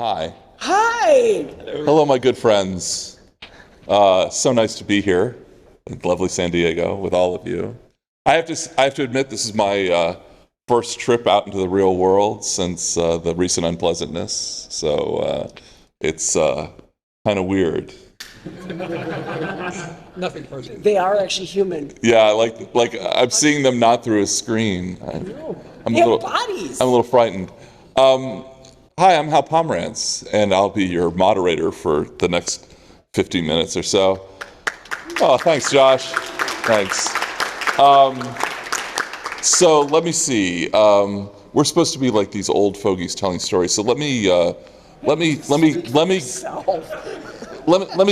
Hi. Hi! Hello, my good friends. So nice to be here in lovely San Diego with all of you. I have to admit, this is my first trip out into the real world since the recent unpleasantness. So it's kind of weird. Nothing personal. They are actually human. Yeah, like I'm seeing them not through a screen. I'm They have bodies. I'm a little frightened. Hi, I'm Hal Pomeranz, and I'll be your moderator for the next 15 minutes or so. Oh, thanks, Josh. Thanks. So let me see. We're supposed to be like these old fogies telling stories. So let me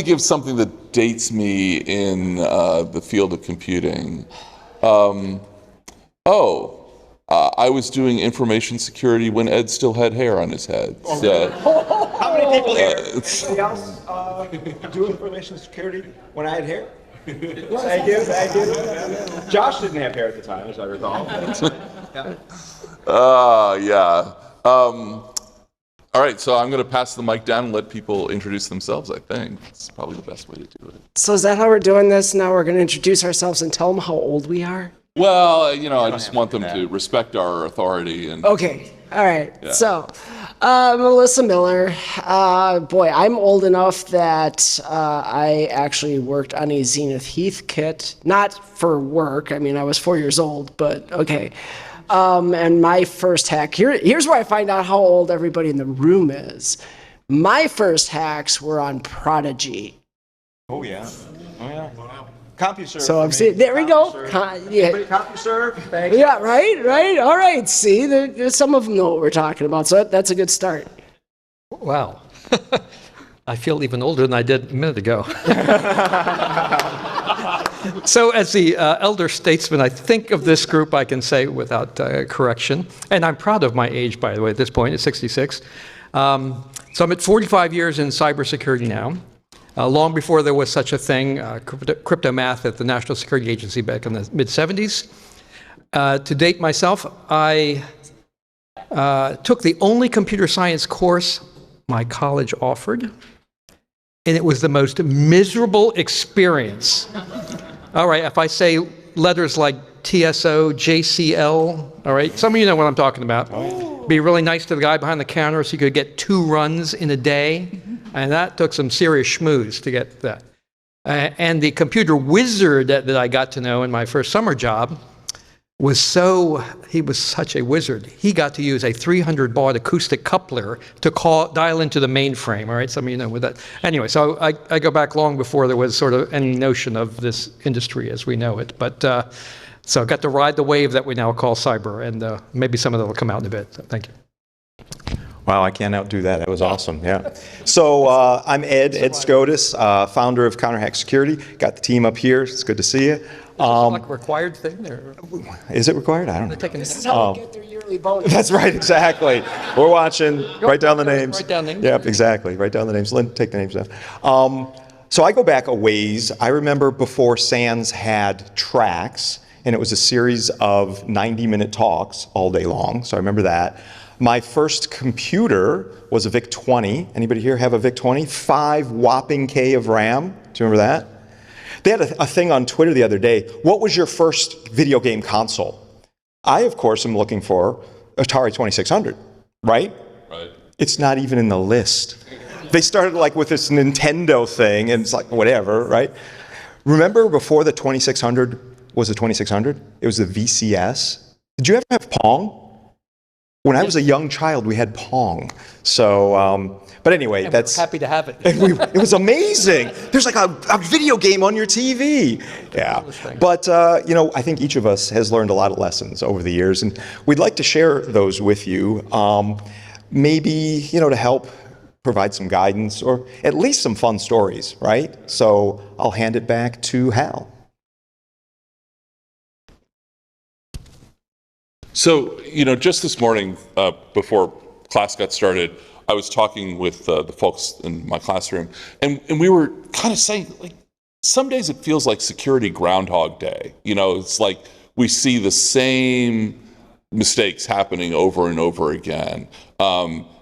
give something that dates me in the field of computing. I was doing information security when Ed still had hair on his head. How many people here? Anybody else do information security when I had hair? Thank you. Josh didn't have hair at the time, as I recall. Yeah. All right, so I'm going to pass the mic down and let people introduce themselves, I think. It's probably the best way to do it. So is that how we're doing this? Now we're going to introduce ourselves and tell them how old we are? Well, I just want them to respect our authority. And Okay, all right. Yeah. So, Alyssa Miller. Boy, I'm old enough that I actually worked on a Zenith Heath kit. Not for work. I mean, I was 4 years old, but okay. And my first hack, here's where I find out how old everybody in the room is. My first hacks were on Prodigy. Oh, yeah. CompuServe. So I'm seeing, there we go. Anybody CompuServe? Thank you. Yeah, right. All right. See, there's some of them know what we're talking about. So that's a good start. Wow. I feel even older than I did a minute ago. So as the elder statesman, I think of this group, I can say without correction, and I'm proud of my age, by the way, at this point, at 66. So I'm at 45 years in cybersecurity now. Long before there was such a thing, crypto math at the National Security Agency back in the mid-'70s. To date myself, I took the only computer science course my college offered, and it was the most miserable experience. All right, if I say letters like TSO, JCL, all right, some of you know what I'm talking about. Be really nice to the guy behind the counter so you could get 2 runs in a day. And that took some serious schmooze to get that. And the computer wizard that I got to know in my first summer job he was such a wizard. He got to use a 300 baud acoustic coupler to dial into the mainframe, all right? Some of you know with that. Anyway, so I go back long before there was sort of any notion of this industry as we know it. But so I got to ride the wave that we now call cyber, and maybe some of that will come out in a bit. So thank you. Wow, I can't outdo that. That was awesome, yeah. So I'm Ed Skoudis, founder of CounterHack Security. Got the team up here. It's good to see you. Is this like a required thing? Or? Is it required? I don't know. This is how they get their yearly bonus. That's right, exactly. We're watching. Write down the names. Write down names. Yep, exactly. Write down the names. Lynn, take the names down. So I go back a ways. I remember before SANS had tracks, and it was a series of 90-minute talks all day long. So I remember that. My first computer was a VIC-20. Anybody here have a VIC-20? 5 whopping K of RAM. Do you remember that? They had a thing on Twitter the other day. What was your first video game console? I, of course, am looking for Atari 2600, right? Right. It's not even in the list. They started like with this Nintendo thing, and it's like, whatever, right? Remember before the 2600 was the 2600? It was the VCS. Did you ever have Pong? When I was a young child, we had Pong. So, but anyway, And that's... we're happy to have it. It was amazing. There's like a video game on your TV. Yeah. But, I think each of us has learned a lot of lessons over the years, and we'd like to share those with you. Maybe, to help provide some guidance or at least some fun stories, right? So I'll hand it back to Hal. So, just this morning, before class got started, I was talking with the folks in my classroom, and we were kind of saying, like, some days it feels like security Groundhog Day. It's like we see the same mistakes happening over and over again.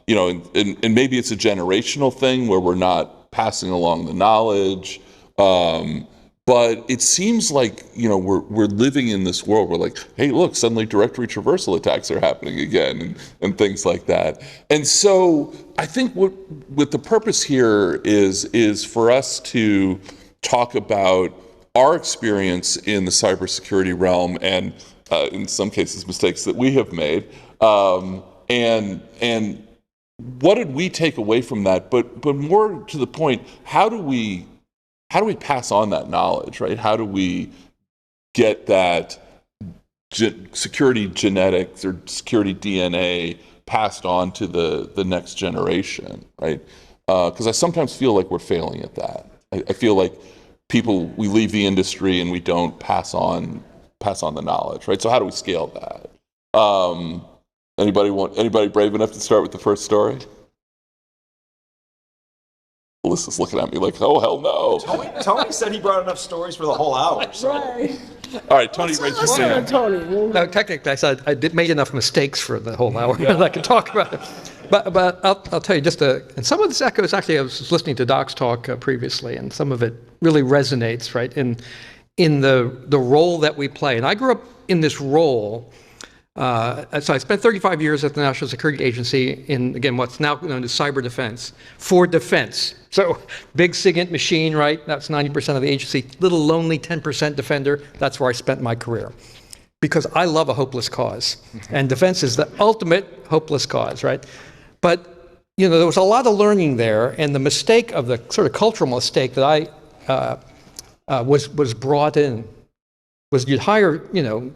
and maybe it's a generational thing where we're not passing along the knowledge. But it seems like, we're living in this world where like, hey, look, suddenly directory traversal attacks are happening again and things like that. And so I think what the purpose here is for us to talk about our experience in the cybersecurity realm and in some cases mistakes that we have made, and what did we take away from that? But more to the point, how do we pass on that knowledge, right? How do we get that security genetics or security DNA passed on to the next generation, right? Because I sometimes feel like we're failing at that. I feel like we leave the industry and we don't pass on the knowledge, right? So how do we scale that? Anybody brave enough to start with the first story? Alyssa's looking at me like, oh, hell no. Tony said he brought enough stories for the whole hour. So. Right. All right, Tony, raise your hand. Tony. No, technically, I said I made enough mistakes for the whole hour that I could talk about it. But I'll tell you and some of this echoes, actually, I was listening to Doc's talk previously, and some of it really resonates, right, in the role that we play. And I grew up in this role. So I spent 35 years at the National Security Agency in, again, what's now known as cyber defense, for defense. So big SIGINT machine, right? That's 90% of the agency. Little lonely 10% defender. That's where I spent my career. Because I love a hopeless cause. And defense is the ultimate hopeless cause, right? But, there was a lot of learning there. And the mistake of the sort of cultural mistake that I was brought in was you'd hire,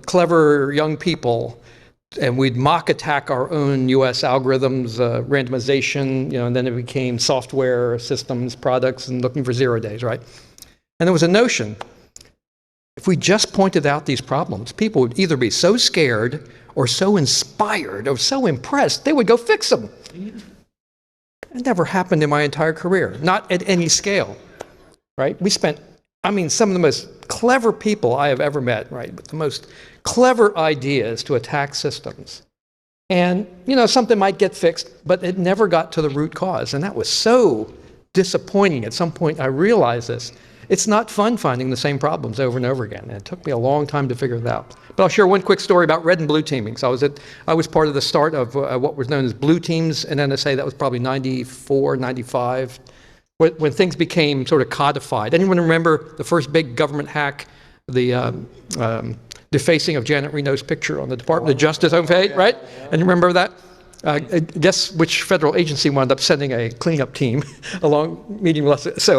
clever young people, and we'd mock attack our own US algorithms, randomization, and then it became software systems, products, and looking for 0 days, right? And there was a notion, if we just pointed out these problems, people would either be so scared or so inspired or so impressed, they would go fix them. It never happened in my entire career, not at any scale, right? We spent, some of the most clever people I have ever met, right, with the most clever ideas to attack systems. And, something might get fixed, but it never got to the root cause. And that was so disappointing. At some point, I realized this. It's not fun finding the same problems over and over again. And it took me a long time to figure it out. But I'll share one quick story about red and blue teaming. So I was part of the start of what was known as blue teams in NSA. That was probably 94, 95. When things became sort of codified. Anyone remember the first big government hack, the defacing of Janet Reno's picture on the Department of Justice homepage, right? And you remember that? Guess which federal agency wound up sending a cleanup team along meeting with us?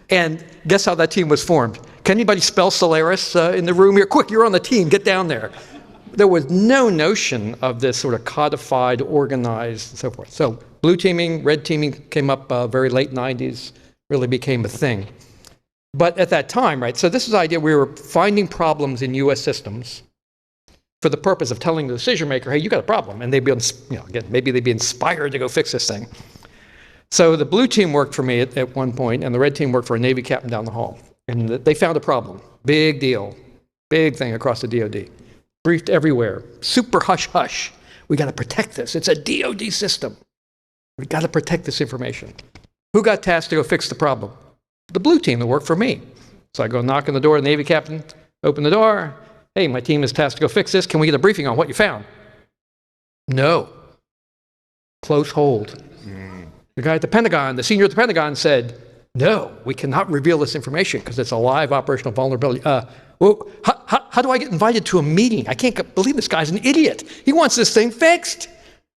And guess how that team was formed? Can anybody spell Solaris in the room here? Quick, you're on the team, get down there. There was no notion of this sort of codified, organized, and so forth. So blue teaming, red teaming came up very late 90s, really became a thing. But at that time, right, so this is the idea, we were finding problems in US systems for the purpose of telling the decision maker, hey, you got a problem. And they'd be, again, maybe they'd be inspired to go fix this thing. So the blue team worked for me at one point, and the red team worked for a Navy captain down the hall. And they found a problem, big deal, big thing across the DOD. Briefed everywhere, super hush-hush. We got to protect this. It's a DOD system. We got to protect this information. Who got tasked to go fix the problem? The blue team that worked for me. So I go knock on the door, the Navy captain, open the door. Hey, my team is tasked to go fix this. Can we get a briefing on what you found? No. Close hold. The guy at the Pentagon, the senior at the Pentagon said, no, we cannot reveal this information because it's a live operational vulnerability. Well, how do I get invited to a meeting? I can't believe this guy's an idiot. He wants this thing fixed,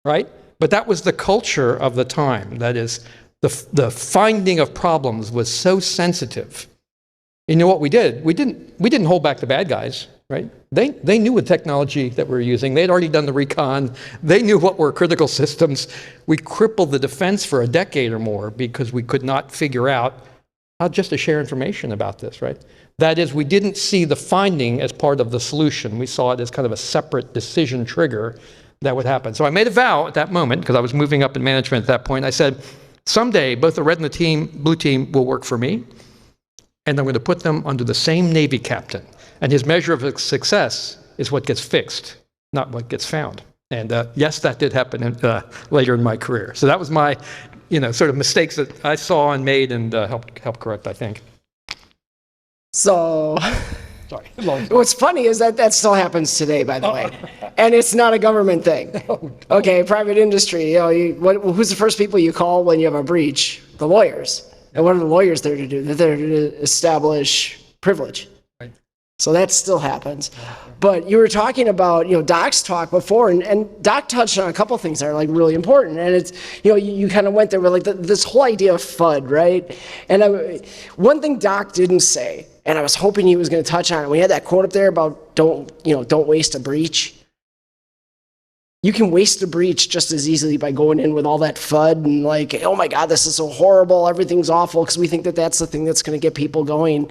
right? But that was the culture of the time. That is, the finding of problems was so sensitive. You know what we did? We didn't hold back the bad guys, right? They knew the technology that we were using. They'd already done the recon. They knew what were critical systems. We crippled the defense for a decade or more because we could not figure out how just to share information about this, right? That is, we didn't see the finding as part of the solution. We saw it as kind of a separate decision trigger that would happen. So I made a vow at that moment, because I was moving up in management at that point. I said, someday both the red and the blue team will work for me, and I'm going to put them under the same Navy captain. And his measure of success is what gets fixed, not what gets found. And yes, that did happen later in my career. So that was my, sort of mistakes that I saw and made and helped correct, I think. So, Sorry. what's funny is that still happens today, by the way. And it's not a government thing. Okay, private industry, who's the first people you call when you have a breach? The lawyers. And what are the lawyers there to do? They're there to establish privilege. Right. So that still happens. But you were talking about, Doc's talk before, and Doc touched on a couple things that are like really important. And it's, you kind of went there with like this whole idea of FUD, right? And one thing Doc didn't say, and I was hoping he was going to touch on it, we had that quote up there about don't waste a breach. You can waste a breach just as easily by going in with all that FUD and like, oh my God, this is so horrible, everything's awful, because we think that that's the thing that's going to get people going.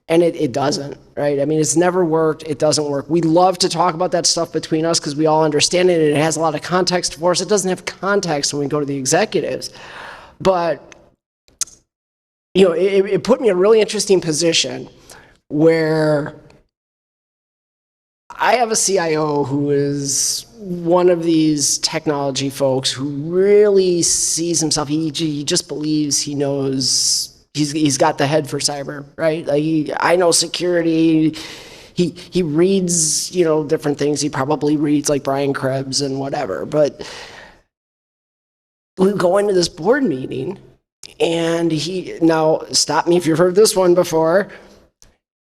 And it doesn't, right? I mean, it's never worked. It doesn't work. We love to talk about that stuff between us because we all understand it and it has a lot of context for us. It doesn't have context when we go to the executives. But, it put me in a really interesting position where I have a CIO who is one of these technology folks who really sees himself, he just believes he knows. He's got the head for cyber, right? Like I know security. He reads, different things. He probably reads like Brian Krebs and whatever. But we go into this board meeting, and now stop me if you've heard this one before.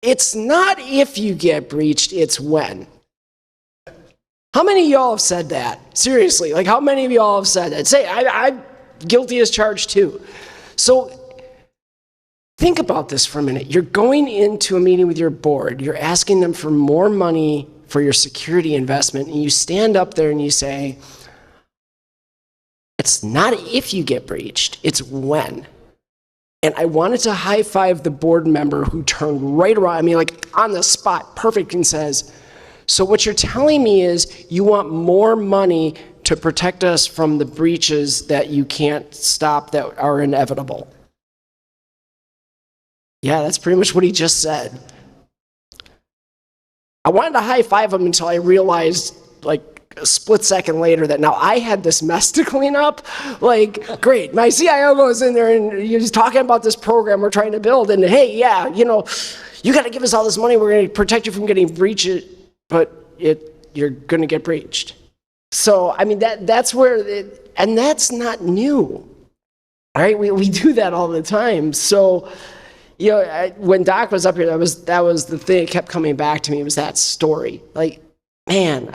It's not if you get breached, it's when. How many of y'all have said that? Seriously, like how many of y'all have said that? Say, I'm guilty as charged too. So think about this for a minute. You're going into a meeting with your board. You're asking them for more money for your security investment. And you stand up there and you say, it's not if you get breached, it's when. And I wanted to high five the board member who turned right around, like on the spot, perfect, and says, so what you're telling me is you want more money to protect us from the breaches that you can't stop that are inevitable. Yeah, that's pretty much what he just said. I wanted to high five him until I realized, like a split second later, that now I had this mess to clean up. Like, great, my CIO goes in there and he's talking about this program we're trying to build, and hey, yeah, you got to give us all this money. We're going to protect you from getting breached, but you're going to get breached. So, that's where, and that's not new. All right, we do that all the time. So, when Doc was up here, that was the thing that kept coming back to me, was that story. Like, man,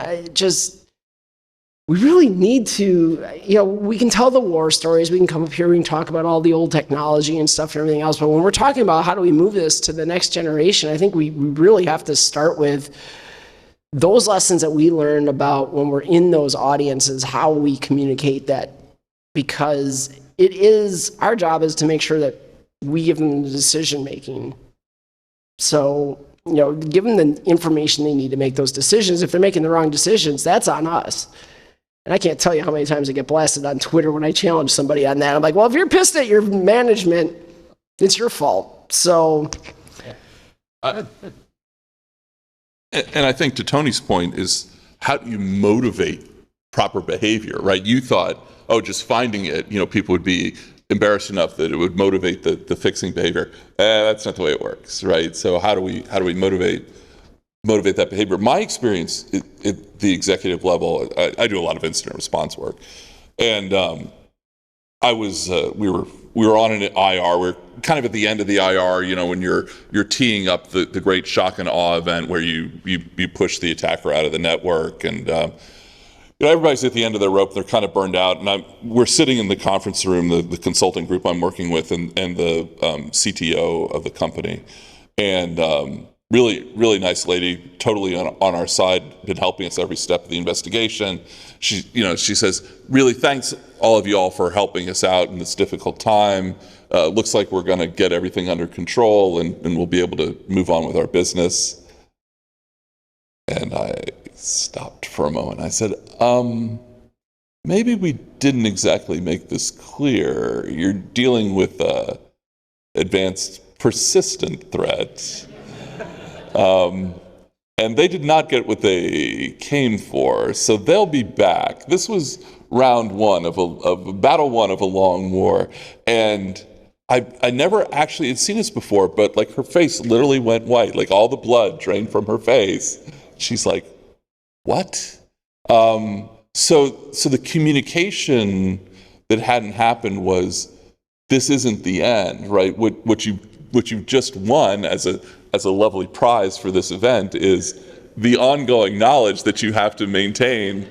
we really need to, we can tell the war stories, we can come up here, we can talk about all the old technology and stuff and everything else, but when we're talking about how do we move this to the next generation, I think we really have to start with those lessons that we learned about when we're in those audiences, how we communicate that, because our job is to make sure that we give them the decision making. So, give them the information they need to make those decisions. If they're making the wrong decisions, that's on us. And I can't tell you how many times I get blasted on Twitter when I challenge somebody on that. I'm like, well, if you're pissed at your management, it's your fault. So. And I think to Tony's point is, how do you motivate proper behavior, right? You thought, just finding it, people would be embarrassed enough that it would motivate the fixing behavior. That's not the way it works, right? So how do we motivate that behavior? My experience at the executive level, I do a lot of incident response work, and we were on an IR. We're kind of at the end of the IR, when you're teeing up the great shock and awe event where you push the attacker out of the network, and everybody's at the end of their rope. They're kind of burned out, and we're sitting in the conference room, the consulting group I'm working with, and the CTO of the company, and really, really nice lady, totally on our side, been helping us every step of the investigation. She says, really, thanks all of you all for helping us out in this difficult time. Looks like we're going to get everything under control, and we'll be able to move on with our business. And I stopped for a moment. I said, maybe we didn't exactly make this clear. You're dealing with advanced persistent threats. and they did not get what they came for, so they'll be back. This was round one of battle one of a long war, and I never actually had seen this before, but like her face literally went white, like all the blood drained from her face. She's like, "What?" So the communication that hadn't happened was, this isn't the end, right? What you've just won as a lovely prize for this event is the ongoing knowledge that you have to maintain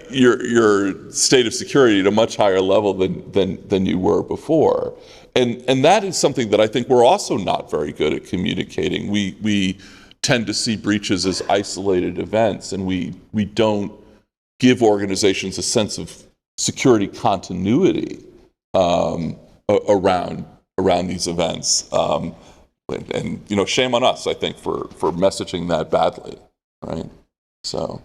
your state of security at a much higher level than you were before. And that is something that I think we're also not very good at communicating. We tend to see breaches as isolated events, and we don't give organizations a sense of security continuity around these events. And shame on us, I think, for messaging that badly, right? So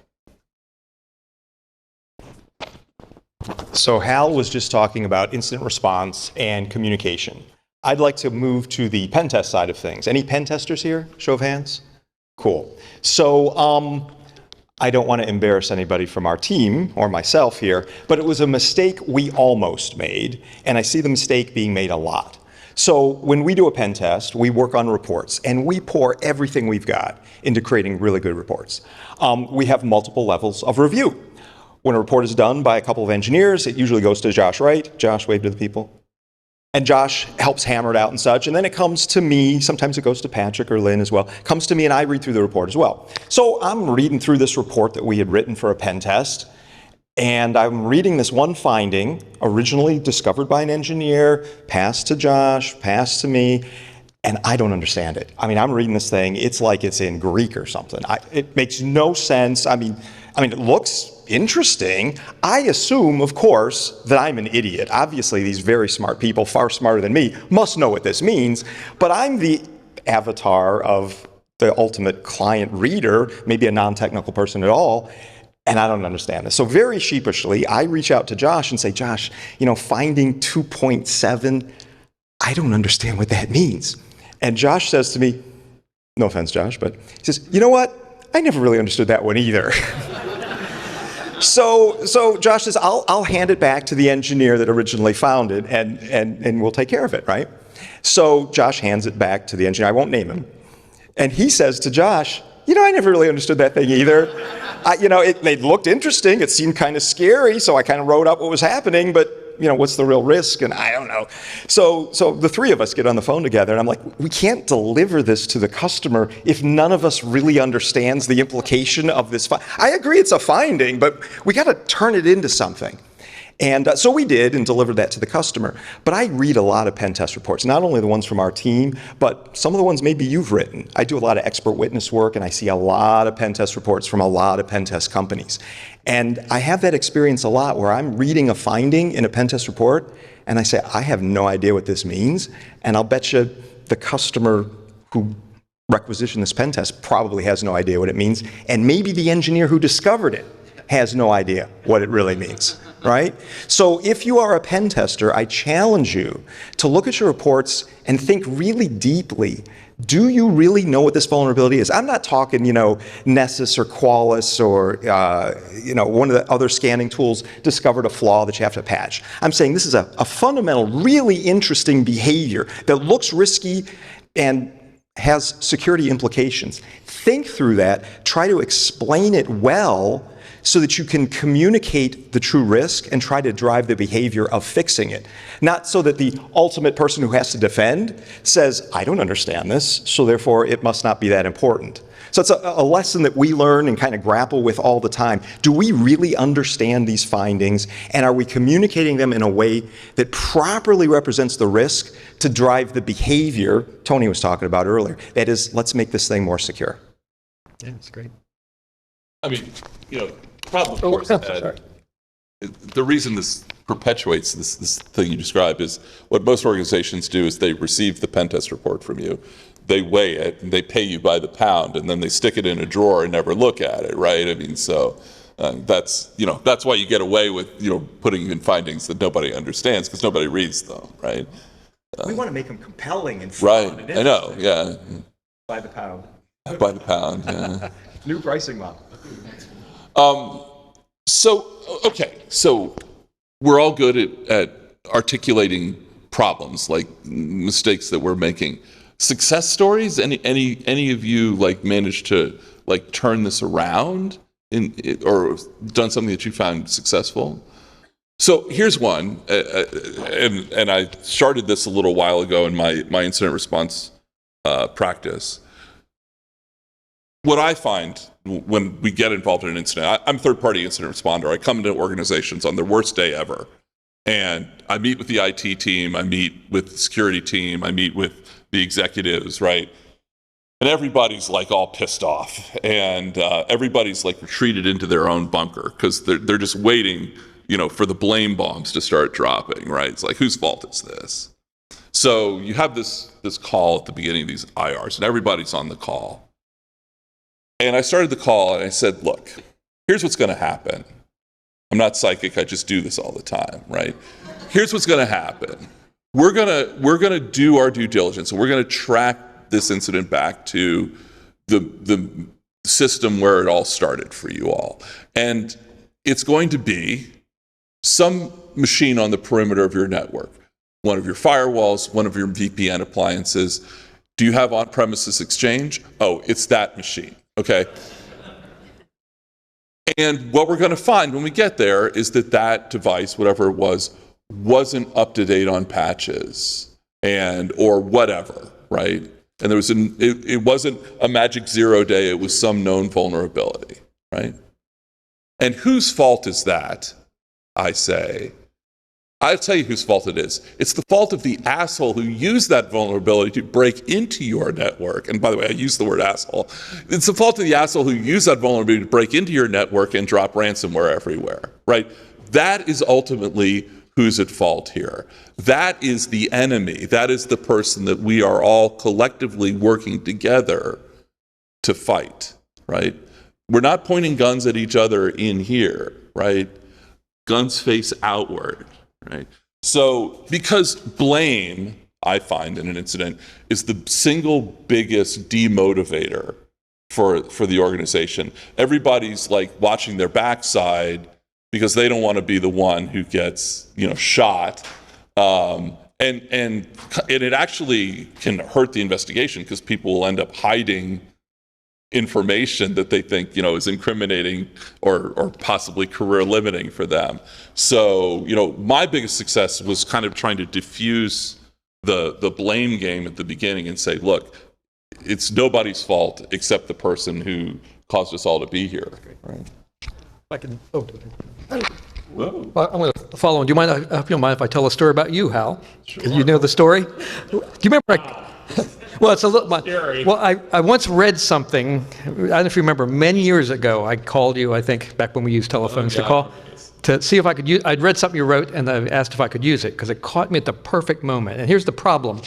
Hal was just talking about incident response and communication. I'd like to move to the pen test side of things. Any pen testers here? Show of hands. Cool. So I don't want to embarrass anybody from our team or myself here, but it was a mistake we almost made, and I see the mistake being made a lot. So when we do a pen test, we work on reports, and we pour everything we've got into creating really good reports. We have multiple levels of review. When a report is done by a couple of engineers, it usually goes to Josh, right? Josh, wave to the people. And Josh helps hammer it out and such, and then it comes to me. Sometimes it goes to Patrick or Lynn as well. It comes to me, and I read through the report as well. So I'm reading through this report that we had written for a pen test, and I'm reading this one finding, originally discovered by an engineer, passed to Josh, passed to me, and I don't understand it. I mean, I'm reading this thing, it's like it's in Greek or something. It makes no sense. I mean, it looks interesting. I assume, of course, that I'm an idiot. Obviously, these very smart people, far smarter than me, must know what this means, but I'm the avatar of the ultimate client reader, maybe a non-technical person at all, and I don't understand this. So very sheepishly, I reach out to Josh and say, Josh, finding 2.7, I don't understand what that means. And Josh says to me, no offense, Josh, but he says, you know what? I never really understood that one either. So Josh says, I'll hand it back to the engineer that originally found it, and we'll take care of it, right? So Josh hands it back to the engineer. I won't name him. And he says to Josh, I never really understood that thing either. It looked interesting. It seemed kind of scary, so I kind of wrote up what was happening, but what's the real risk? And I don't know. So the three of us get on the phone together, and I'm like, we can't deliver this to the customer if none of us really understands the implication of this. I agree it's a finding, but we got to turn it into something. And so we did and delivered that to the customer. But I read a lot of pen test reports, not only the ones from our team, but some of the ones maybe you've written. I do a lot of expert witness work, and I see a lot of pen test reports from a lot of pen test companies. And I have that experience a lot where I'm reading a finding in a pen test report, and I say, I have no idea what this means. And I'll bet you the customer who requisitioned this pen test probably has no idea what it means. And maybe the engineer who discovered it has no idea what it really means, right? So if you are a pen tester, I challenge you to look at your reports and think really deeply. Do you really know what this vulnerability is? I'm not talking, Nessus or Qualys or, one of the other scanning tools discovered a flaw that you have to patch. I'm saying this is a fundamental, really interesting behavior that looks risky and has security implications. Think through that, try to explain it well so that you can communicate the true risk and try to drive the behavior of fixing it. Not so that the ultimate person who has to defend says, I don't understand this, so therefore it must not be that important. So it's a lesson that we learn and kind of grapple with all the time. Do we really understand these findings, and are we communicating them in a way that properly represents the risk to drive the behavior Tony was talking about earlier? That is, let's make this thing more secure. Yeah, that's great. I mean, problem, of course, the reason this perpetuates this thing you described is what most organizations do is they receive the pen test report from you, they weigh it, and they pay you by the pound, and then they stick it in a drawer and never look at it, right? I mean, so that's why you get away with putting in findings that nobody understands, because nobody reads them, right? We want to make them compelling and fun. Right, I know, yeah. By the pound. By the pound, yeah. New pricing model. So we're all good at articulating problems, like mistakes that we're making. Success stories? Any of you like managed to like turn this around or done something that you found successful? So here's one, and I started this a little while ago in my incident response practice. What I find when we get involved in an incident, I'm a third-party incident responder. I come into organizations on their worst day ever, and I meet with the IT team, I meet with the security team, I meet with the executives, right? And everybody's like all pissed off, and everybody's like retreated into their own bunker because they're just waiting, for the blame bombs to start dropping, right? It's like, whose fault is this? So you have this call at the beginning of these IRs, and everybody's on the call. And I started the call and I said, look, here's what's going to happen. I'm not psychic, I just do this all the time, right? Here's what's going to happen. We're going to do our due diligence, and we're going to track this incident back to the system where it all started for you all. And it's going to be some machine on the perimeter of your network, one of your firewalls, one of your VPN appliances. Do you have on-premises Exchange? Oh, it's that machine. Okay. And what we're going to find when we get there is that device, whatever it was, wasn't up to date on patches or whatever, right? And there was it wasn't a magic 0 day, it was some known vulnerability, right? And whose fault is that? I say. I'll tell you whose fault it is. It's the fault of the asshole who used that vulnerability to break into your network. And by the way, I use the word asshole. It's the fault of the asshole who used that vulnerability to break into your network and drop ransomware everywhere, right? That is ultimately who's at fault here. That is the enemy. That is the person that we are all collectively working together to fight, right? We're not pointing guns at each other in here, right? Guns face outward. Right. So, because blame, I find in an incident, is the single biggest demotivator for the organization. Everybody's like watching their backside because they don't want to be the one who gets, shot. And it actually can hurt the investigation because people will end up hiding information that they think is incriminating or possibly career limiting for them. So my biggest success was kind of trying to diffuse the blame game at the beginning and say, look, it's nobody's fault except the person who caused us all to be here. Right? I can. Oh. Well, I'm going to follow on. Do you mind? I hope you don't mind if I tell a story about you, Hal? Sure. You know the story. Do you remember? Well, it's a little. Well, I once read something. I don't know if you remember. Many years ago, I called you. I think back when we used telephones to call, to see if I could use. I'd read something you wrote, and I asked if I could use it because it caught me at the perfect moment. And here's the problem.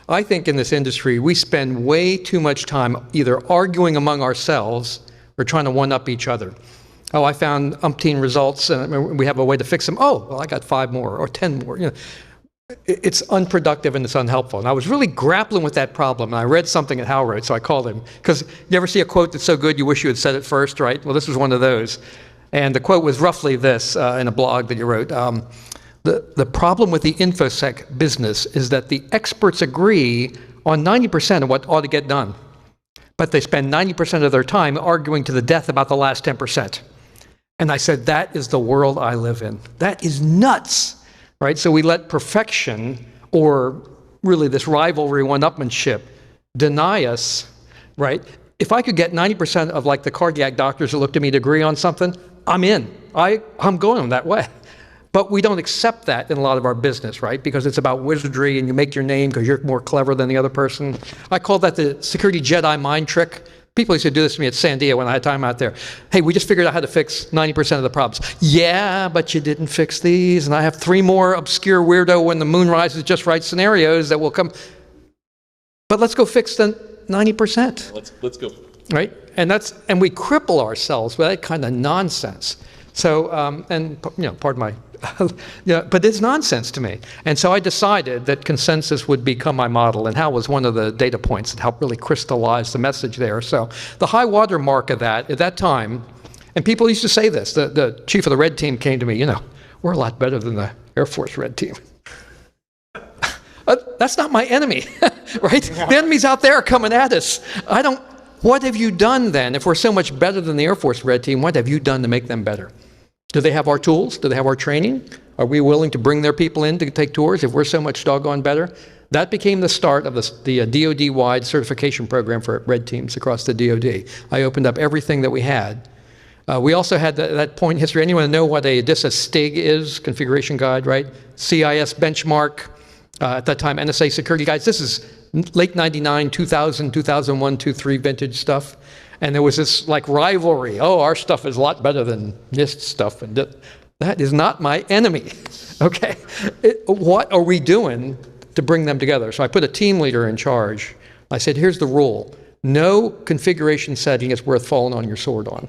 I think in this industry, we spend way too much time either arguing among ourselves or trying to one-up each other. Oh, I found umpteen results, and we have a way to fix them. Oh, well, I got 5 more or 10 more. It's unproductive and it's unhelpful. And I was really grappling with that problem. And I read something that Hal wrote, so I called him. Because you ever see a quote that's so good you wish you had said it first, right? Well, this was one of those. And the quote was roughly this in a blog that you wrote. The problem with the InfoSec business is that the experts agree on 90% of what ought to get done. But they spend 90% of their time arguing to the death about the last 10%. And I said, that is the world I live in. That is nuts. Right, so we let perfection, or really this rivalry, one-upmanship, deny us, right? If I could get 90% of like the cardiac doctors that looked at me to agree on something, I'm in. I'm going that way. But we don't accept that in a lot of our business, right? Because it's about wizardry and you make your name because you're more clever than the other person. I call that the security Jedi mind trick. People used to do this to me at Sandia when I had time out there. Hey, we just figured out how to fix 90% of the problems. Yeah, but you didn't fix these, and I have 3 more obscure weirdo when the moon rises just right scenarios that will come. But let's go fix the 90%. Let's go. Right, and we cripple ourselves with that kind of nonsense. So, and pardon my Yeah, but it's nonsense to me. And so I decided that consensus would become my model, and Hal was one of the data points that helped really crystallize the message there. So the high water mark of that, at that time, and people used to say this, the chief of the red team came to me, we're a lot better than the Air Force red team. That's not my enemy, right? The enemy's out there coming at us. What have you done then? If we're so much better than the Air Force red team, what have you done to make them better? Do they have our tools? Do they have our training? Are we willing to bring their people in to take tours if we're so much doggone better? That became the start of the DoD-wide certification program for red teams across the DoD. I opened up everything that we had. We also had that point in history. Anyone know what a DISA STIG is? Configuration guide, right? CIS benchmark. At that time, NSA security guides. This is late 99, 2000, 2001, 2003 vintage stuff. And there was this rivalry. Oh, our stuff is a lot better than NIST stuff. And that is not my enemy, okay? What are we doing to bring them together? So I put a team leader in charge. I said, here's the rule. No configuration setting is worth falling on your sword on,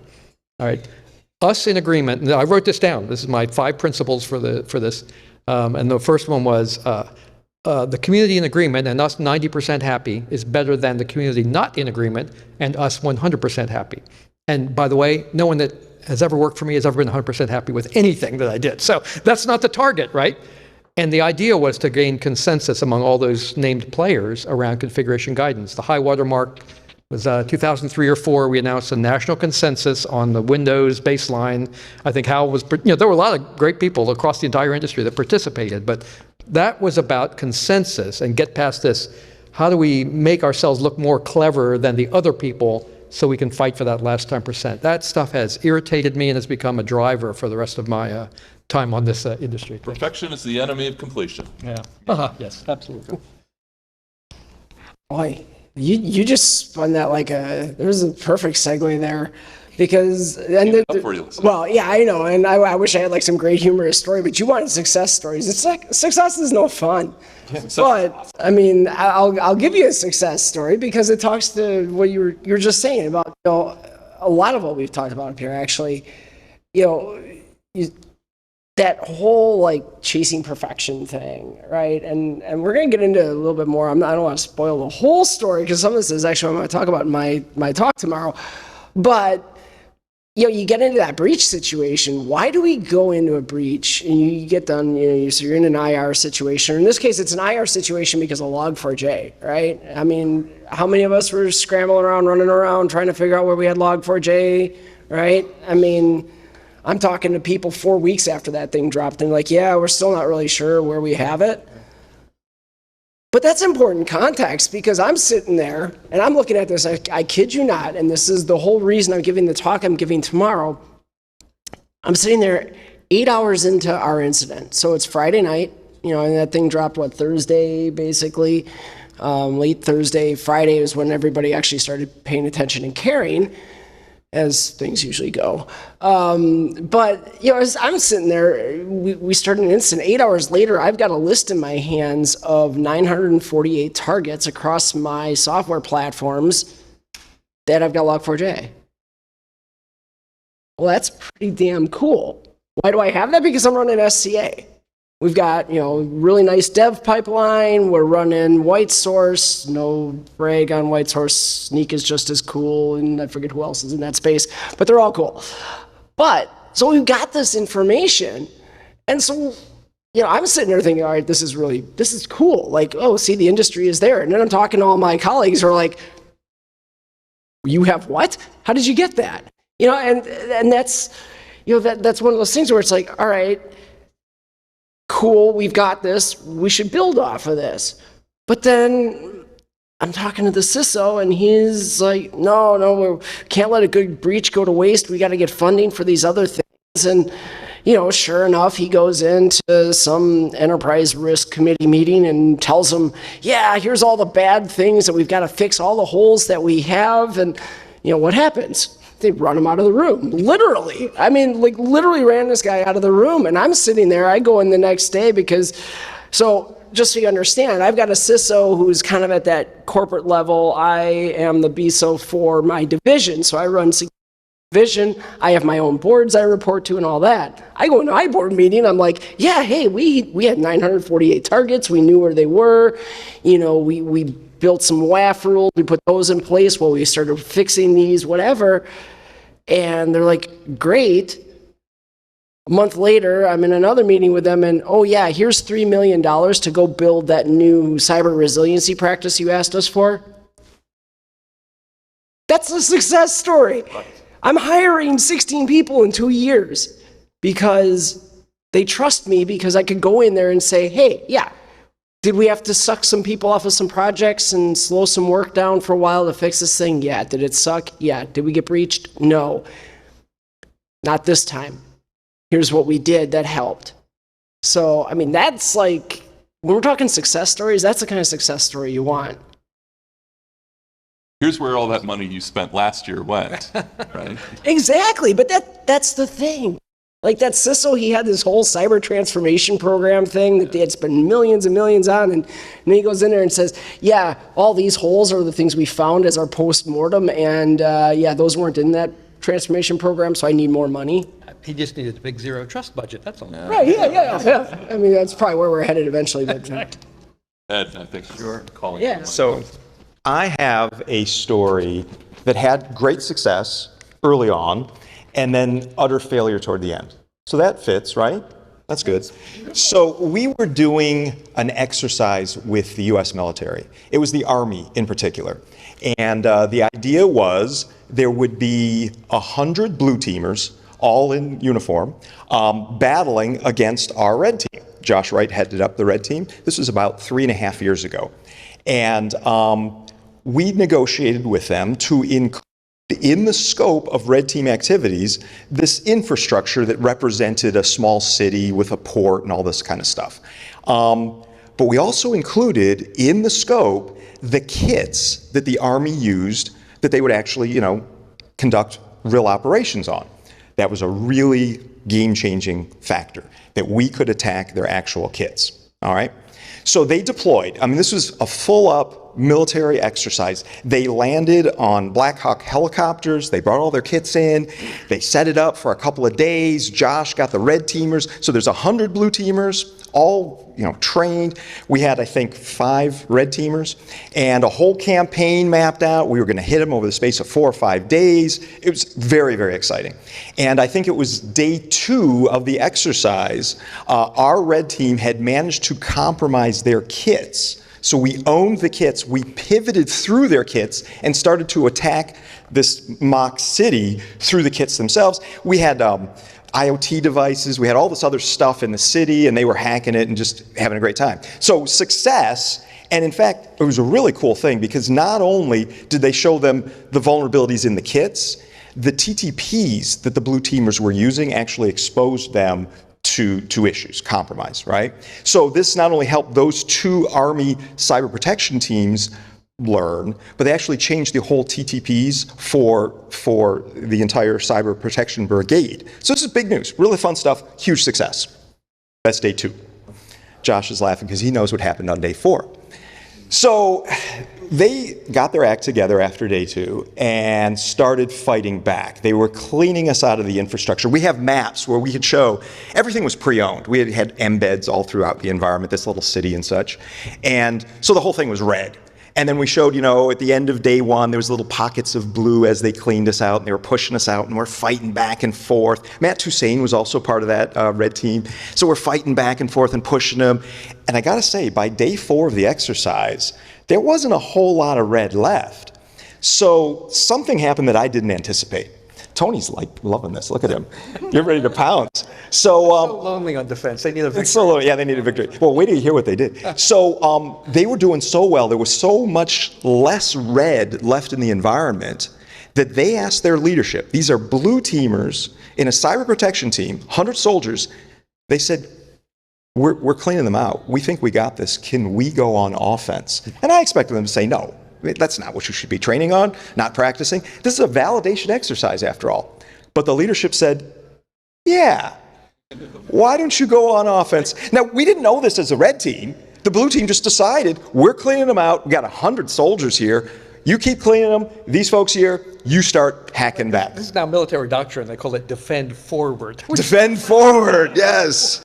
all right? Us in agreement, and I wrote this down. This is my 5 principles for this. And the first one was, the community in agreement and us 90% happy is better than the community not in agreement and us 100% happy. And by the way, no one that has ever worked for me has ever been 100% happy with anything that I did. So that's not the target, right? And the idea was to gain consensus among all those named players around configuration guidance. The high water mark was 2003 or 4. We announced a national consensus on the Windows baseline. I think Hal was, there were a lot of great people across the entire industry that participated, but that was about consensus and get past this. How do we make ourselves look more clever than the other people so we can fight for that last 10%? That stuff has irritated me and has become a driver for the rest of my time on this industry. Perfection is the enemy of completion. Yeah. Yes, absolutely. Boy, you just spun that there's a perfect segue there. Because, well, yeah, I know, and I wish I had some great humorous story, but you wanted success stories. It's success is no fun. But, I mean, I'll give you a success story because it talks to what you were just saying about, a lot of what we've talked about up here, actually. That whole, chasing perfection thing, right? And we're going to get into a little bit more. I don't want to spoil the whole story because some of this is actually what I'm going to talk about in my talk tomorrow. But you get into that breach situation. Why do we go into a breach and you get done, so you're in an IR situation. In this case, it's an IR situation because of Log4j, right? I mean, how many of us were scrambling around, running around, trying to figure out where we had Log4j, right? I mean, I'm talking to people 4 weeks after that thing dropped and yeah, we're still not really sure where we have it. But that's important context because I'm sitting there and I'm looking at this, I kid you not, and this is the whole reason I'm giving the talk I'm giving tomorrow. I'm sitting there 8 hours into our incident. So it's Friday night, and that thing dropped, Thursday, basically. Late Thursday, Friday is when everybody actually started paying attention and caring, as things usually go. But, as I'm sitting there, we started an incident. 8 hours later, I've got a list in my hands of 948 targets across my software platforms that I've got Log4j. Well, that's pretty damn cool. Why do I have that? Because I'm running SCA. We've got, really nice dev pipeline. We're running white source. No brag on white source. Sneak is just as cool, and I forget who else is in that space, but they're all cool. But, so we've got this information, and so, I'm sitting there thinking, all right, this is cool. Oh, see, the industry is there. And then I'm talking to all my colleagues who are like, you have what? How did you get that? And that's, that's one of those things where it's all right, cool, we've got this, we should build off of this. But then I'm talking to the CISO and he's like, no, we can't let a good breach go to waste. We got to get funding for these other things. And, sure enough, he goes into some enterprise risk committee meeting and tells them, yeah, here's all the bad things that we've got to fix, all the holes that we have. And, what happens? They run him out of the room, literally. I mean, literally ran this guy out of the room. And I'm sitting there, I go in the next day because, so just so you understand, I've got a CISO who's kind of at that corporate level. I am the BISO for my division, so I run security vision. I have my own boards I report to and all that. I go into my board meeting, I'm like, yeah, hey, we had 948 targets. We knew where they were. We built some WAF rules. We put those in place while we started fixing these, whatever. And they're like, great. A month later, I'm in another meeting with them, and oh yeah, here's $3 million to go build that new cyber resiliency practice you asked us for. That's a success story. I'm hiring 16 people in 2 years because they trust me, because I could go in there and say, hey, yeah, did we have to suck some people off of some projects and slow some work down for a while to fix this thing? Yeah. Did it suck? Yeah. Did we get breached? No. Not this time. Here's what we did that helped. So, I mean, that's like, when we're talking success stories, that's the kind of success story you want. Here's where all that money you spent last year went, right? Exactly, but that's the thing. Like that CISO, he had this whole cyber transformation program thing that they had spent millions and millions on, and then he goes in there and says, yeah, all these holes are the things we found as our post-mortem, and yeah, those weren't in that transformation program, so I need more money. He just needed a big zero trust budget, that's all. Right, yeah. I mean, that's probably where we're headed eventually. But, Ed, I think you're calling. Yeah. So I have a story that had great success early on and then utter failure toward the end. So that fits, right? That's good. So we were doing an exercise with the US military. It was the Army in particular. And the idea was there would be 100 blue teamers, all in uniform, battling against our red team. Josh Wright headed up the red team. This was about 3.5 years ago. And we negotiated with them to include in the scope of red team activities this infrastructure that represented a small city with a port and all this kind of stuff. But we also included in the scope the kits that the Army used that they would actually, conduct real operations on. That was a really game-changing factor, that we could attack their actual kits, all right? So they deployed. I mean, this was a full-up military exercise. They landed on Black Hawk helicopters. They brought all their kits in. They set it up for a couple of days. Josh got the red teamers. So there's 100 blue teamers, all trained. We had, I think, 5 red teamers and a whole campaign mapped out. We were going to hit them over the space of 4 or 5 days. It was very, very exciting. And I think it was day 2 of the exercise, our red team had managed to compromise their kits. So we owned the kits, we pivoted through their kits and started to attack this mock city through the kits themselves. We had IoT devices, we had all this other stuff in the city, and they were hacking it and just having a great time. So success, and in fact, it was a really cool thing because not only did they show them the vulnerabilities in the kits, the TTPs that the blue teamers were using actually exposed them to issues, compromise, right? So this not only helped those 2 Army cyber protection teams learn, but they actually changed the whole TTPs for the entire cyber protection brigade. So this is big news, really fun stuff, huge success. That's day 2. Josh is laughing because he knows what happened on day 4. So they got their act together after day 2 and started fighting back. They were cleaning us out of the infrastructure. We have maps where we could show everything was pre-owned. We had embeds all throughout the environment, this little city and such. And so the whole thing was red. And then we showed, at the end of day 1, there was little pockets of blue as they cleaned us out, and they were pushing us out, and we're fighting back and forth. Matt Toussaint was also part of that red team. So we're fighting back and forth and pushing them. And I got to say, by day 4 of the exercise, there wasn't a whole lot of red left. So something happened that I didn't anticipate. Tony's loving this. Look at him. You're ready to pounce. So lonely on defense. They need a victory. It's so lonely. Yeah, they need a victory. Well, wait till you hear what they did. So they were doing so well. There was so much less red left in the environment that they asked their leadership. These are blue teamers in a cyber protection team, 100 soldiers. They said, we're cleaning them out. We think we got this. Can we go on offense? And I expected them to say no. That's not what you should be training on, not practicing. This is a validation exercise after all. But the leadership said, yeah, why don't you go on offense? Now, we didn't know this as a red team. The blue team just decided, we're cleaning them out. We got 100 soldiers here. You keep cleaning them. These folks here, you start hacking back. This is now military doctrine. They call it defend forward. Defend forward, yes.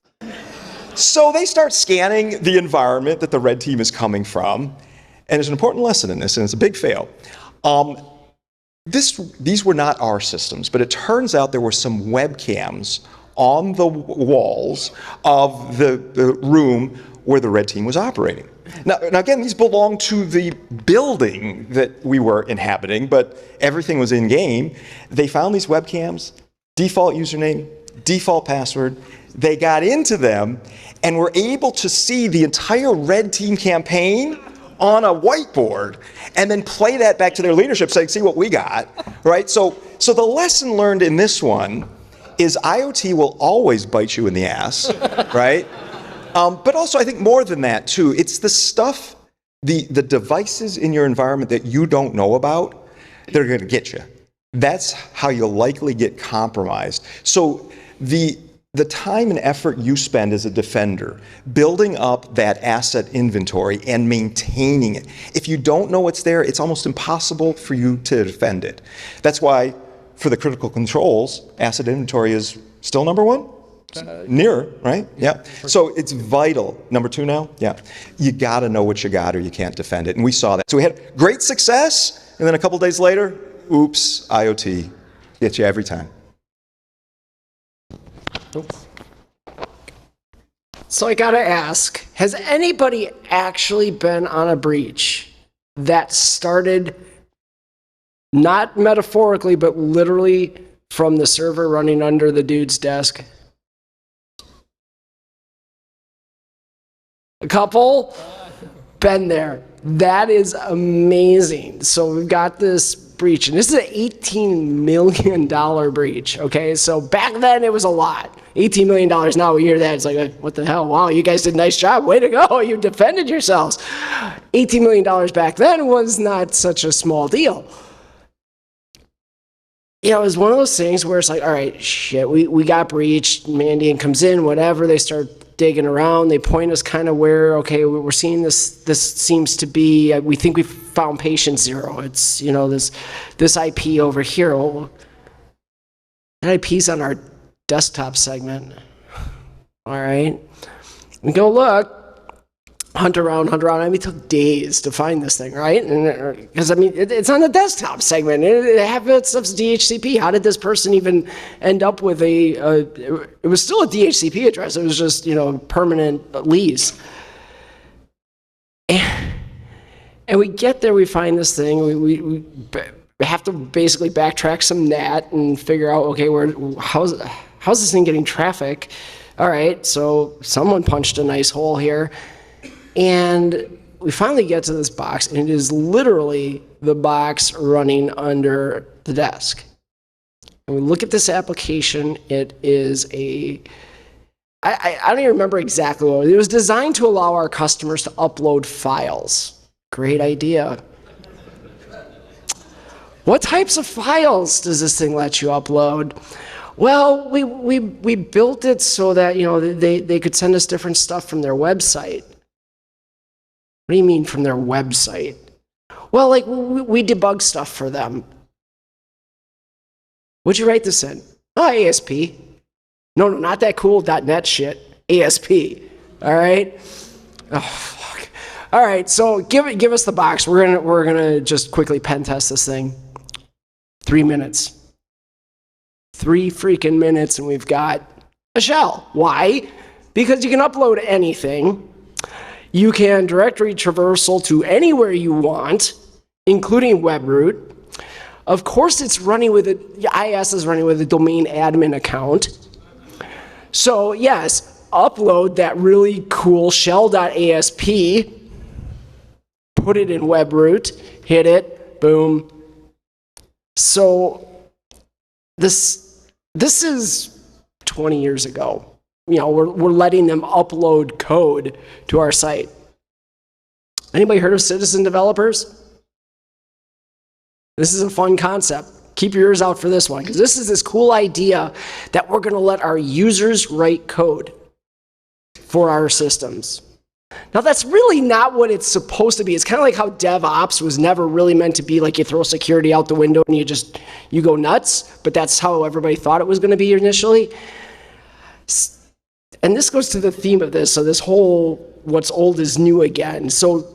So they start scanning the environment that the red team is coming from. And there's an important lesson in this, and it's a big fail. These were not our systems, but it turns out there were some webcams on the walls of the room where the red team was operating. Now again, these belong to the building that we were inhabiting, but everything was in game. They found these webcams, default username, default password. They got into them and were able to see the entire red team campaign on a whiteboard and then play that back to their leadership saying, see what we got, right? So the lesson learned in this one is IoT will always bite you in the ass, right? But also I think more than that too, it's the stuff, the devices in your environment that you don't know about, they're gonna get you. That's how you'll likely get compromised. So the time and effort you spend as a defender building up that asset inventory and maintaining it. If you don't know what's there, it's almost impossible for you to defend it. That's why for the critical controls, asset inventory is still number one? Nearer, right? Yeah. So it's vital. Number two now? Yeah. You gotta know what you got or you can't defend it. And we saw that. So we had great success, and then a couple days later, oops, IoT. Gets you every time. So I gotta ask, has anybody actually been on a breach that started not metaphorically, but literally from the server running under the dude's desk? A couple? Been there. That is amazing. So we've got this breach, and this is an $18 million breach, okay? So back then it was a lot. $18 million, now we hear that, it's like, what the hell? Wow, you guys did a nice job. Way to go, you defended yourselves. $18 million back then was not such a small deal. You know, it was one of those things where it's like, all right, shit, we got breached, Mandiant comes in, whatever, they start digging around, they point us kind of where, okay, we're seeing this seems to be, we think we found patient zero. It's, you know, this IP over here. Well, that IP's on our desktop segment. All right. We go look, hunt around. I mean, it took days to find this thing, right? And because I mean, it's on the desktop segment. It has stuff's DHCP. How did this person even end up with it was still a DHCP address. It was just, you know, permanent lease. And we get there, we find this thing. We have to basically backtrack some NAT and figure out, okay, how's this thing getting traffic? All right, so someone punched a nice hole here. And we finally get to this box, and it is literally the box running under the desk. And we look at this application. It is I don't even remember exactly what it was. Designed to allow our customers to upload files. Great idea. What types of files does this thing let you upload? Well, we built it so that, you know, they could send us different stuff from their website. What do you mean from their website? Well, like, we debug stuff for them. What'd you write this in? Oh, ASP. No, not that cool .NET shit. ASP. All right? Oh, fuck. All right, so give us the box. We're gonna just quickly pen test this thing. 3 minutes. 3 freaking minutes, and we've got a shell. Why? Because you can upload anything. You can directory traversal to anywhere you want, including webroot. Of course, it's running with IIS is running with a domain admin account. So yes, upload that really cool shell.asp, put it in webroot, hit it, boom. So this is 20 years ago. You know, we're letting them upload code to our site. Anybody heard of citizen developers? This is a fun concept. Keep your ears out for this one, because this is this cool idea that we're going to let our users write code for our systems. Now, that's really not what it's supposed to be. It's kind of like how DevOps was never really meant to be like you throw security out the window and you go nuts, but that's how everybody thought it was going to be initially. And this goes to the theme of this, so this whole what's old is new again. So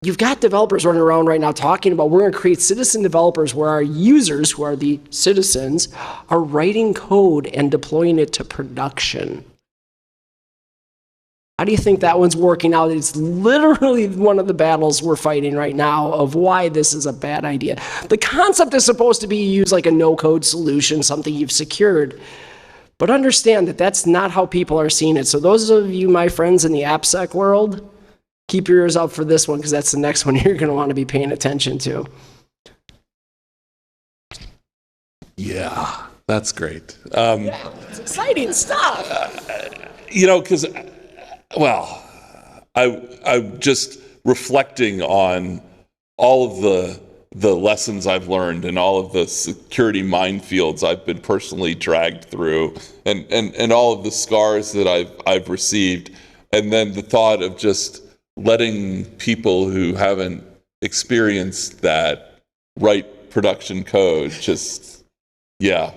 you've got developers running around right now talking about we're going to create citizen developers where our users, who are the citizens, are writing code and deploying it to production. How do you think that one's working out? It's literally one of the battles we're fighting right now of why this is a bad idea. The concept is supposed to be you use like a no-code solution, something you've secured. But understand that that's not how people are seeing it. So those of you, my friends in the AppSec world, keep your ears out for this one because that's the next one you're going to want to be paying attention to. Yeah, that's great. Yeah, it's exciting stuff. Because, well, I'm just reflecting on all of the lessons I've learned and all of the security minefields I've been personally dragged through, and all of the scars that I've received, and then the thought of just letting people who haven't experienced that write production code just, yeah.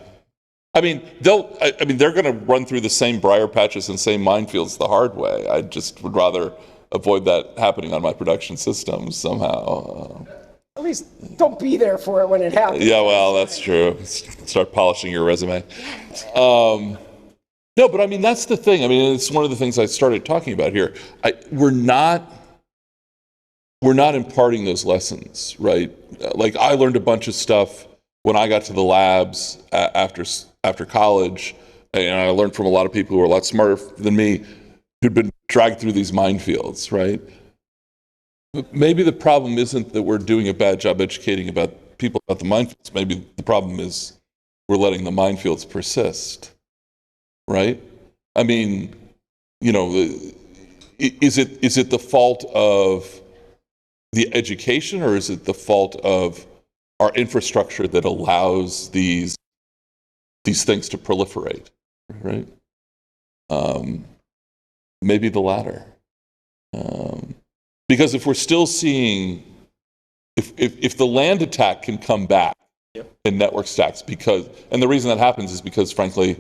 I mean, they're going to run through the same briar patches and same minefields the hard way. I just would rather avoid that happening on my production systems somehow. At least don't be there for it when it happens. Yeah, well, that's true. Start polishing your resume. No, but I mean, that's the thing. I mean, it's one of the things I started talking about here. We're not imparting those lessons, right? Like, I learned a bunch of stuff when I got to the labs after college, and I learned from a lot of people who were a lot smarter than me, who'd been dragged through these minefields, right? Maybe the problem isn't that we're doing a bad job educating about people about the minefields. Maybe the problem is we're letting the minefields persist, right? I mean, is it the fault of the education, or is it the fault of our infrastructure that allows these things to proliferate, right? Maybe the latter. Because if we're still seeing, if the land attack can come back in network stacks, and the reason that happens is because, frankly,